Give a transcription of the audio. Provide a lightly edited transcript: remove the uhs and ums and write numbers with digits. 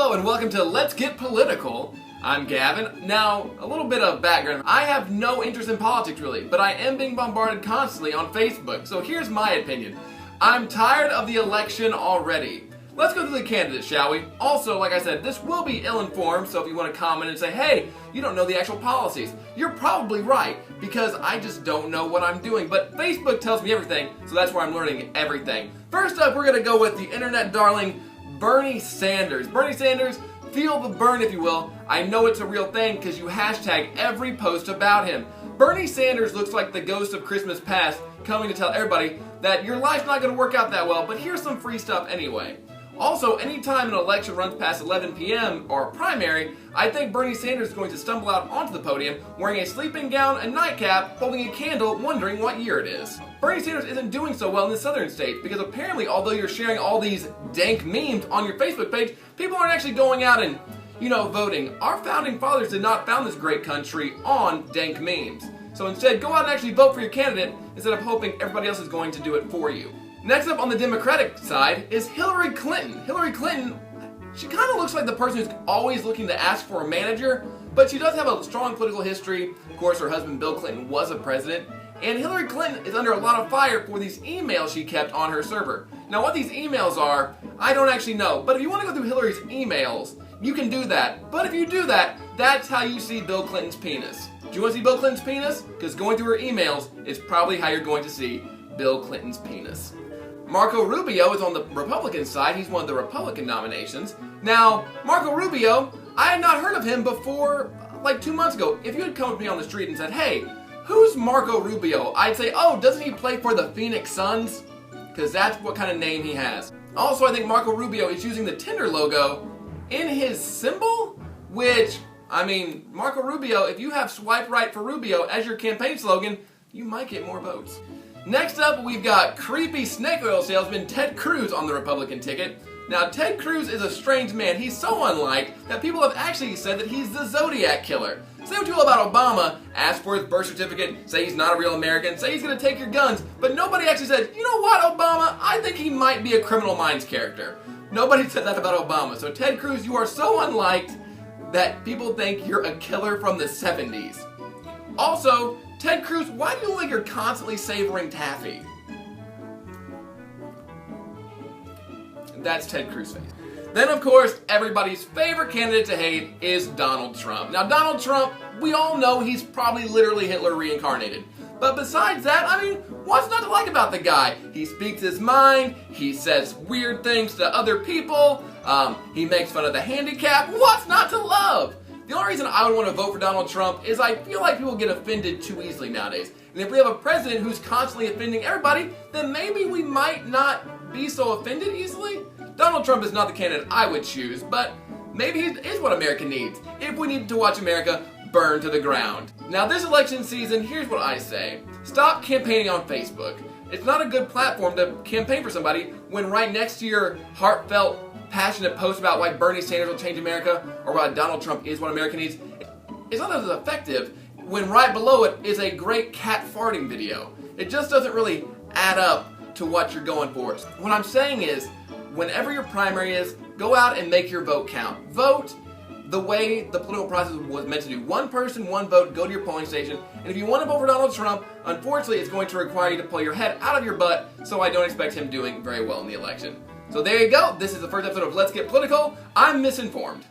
Hello and welcome to Let's Get Political. I'm Gavin. Now, a little bit of background. I have no interest in politics really, but I am being bombarded constantly on Facebook. So here's my opinion. I'm tired of the election already. Let's go through the candidates, shall we? Also, like I said, this will be ill-informed, so if you want to comment and say, hey, you don't know the actual policies, you're probably right, because I just don't know what I'm doing. But Facebook tells me everything, so that's where I'm learning everything. First up, we're going to go with the internet darling, Bernie Sanders. Bernie Sanders, feel the burn if you will. I know it's a real thing because you hashtag every post about him. Bernie Sanders looks like the ghost of Christmas past coming to tell everybody that your life's not going to work out that well, but here's some free stuff anyway. Also, anytime an election runs past 11 p.m. or a primary, I think Bernie Sanders is going to stumble out onto the podium wearing a sleeping gown and nightcap, holding a candle, wondering what year it is. Bernie Sanders isn't doing so well in the southern states because apparently, although you're sharing all these dank memes on your Facebook page, people aren't actually going out and, voting. Our founding fathers did not found this great country on dank memes. So instead, go out and actually vote for your candidate instead of hoping everybody else is going to do it for you. Next up on the Democratic side is Hillary Clinton. Hillary Clinton, she kind of looks like the person who's always looking to ask for a manager, but she does have a strong political history. Of course, her husband Bill Clinton was a president, and Hillary Clinton is under a lot of fire for these emails she kept on her server. Now, what these emails are, I don't actually know, but if you want to go through Hillary's emails, you can do that. But if you do that, that's how you see Bill Clinton's penis. Do you want to see Bill Clinton's penis? Because going through her emails is probably how you're going to see Bill Clinton's penis. Marco Rubio is on the Republican side. He's one of the Republican nominations. Now, Marco Rubio, I had not heard of him before like 2 months ago. If you had come up to me on the street and said, hey, who's Marco Rubio? I'd say, oh, doesn't he play for the Phoenix Suns? Because that's what kind of name he has. Also, I think Marco Rubio is using the Tinder logo in his symbol, which, Marco Rubio, if you have swipe right for Rubio as your campaign slogan, you might get more votes. Next up, we've got creepy snake oil salesman Ted Cruz on the Republican ticket. Now, Ted Cruz is a strange man. He's so unliked that people have actually said that he's the Zodiac Killer. Say what you will about Obama, ask for his birth certificate, say he's not a real American, say he's going to take your guns, but nobody actually said, you know what, Obama, I think he might be a Criminal Minds character. Nobody said that about Obama. So Ted Cruz, you are so unliked that people think you're a killer from the 70s. Also, Ted Cruz, why do you look like you're constantly savoring taffy? That's Ted Cruz's face. Then, of course, everybody's favorite candidate to hate is Donald Trump. Now, Donald Trump, we all know he's probably literally Hitler reincarnated. But besides that, what's not to like about the guy? He speaks his mind, he says weird things to other people, he makes fun of the handicapped. What's not to love? The only reason I would want to vote for Donald Trump is I feel like people get offended too easily nowadays. And if we have a president who's constantly offending everybody, then maybe we might not be so offended easily. Donald Trump is not the candidate I would choose, but maybe he is what America needs, if we need to watch America burn to the ground. Now, this election season, here's what I say. Stop campaigning on Facebook. It's not a good platform to campaign for somebody when right next to your heartfelt, passionate post about why Bernie Sanders will change America or why Donald Trump is what America needs, it's not as effective when right below it is a great cat farting video. It just doesn't really add up to what you're going for. What I'm saying is, whenever your primary is, go out and make your vote count. Vote the way the political process was meant to do. One person, one vote, go to your polling station. And if you want to vote for Donald Trump, unfortunately it's going to require you to pull your head out of your butt, so I don't expect him doing very well in the election. So there you go. This is the first episode of Let's Get Political. I'm misinformed.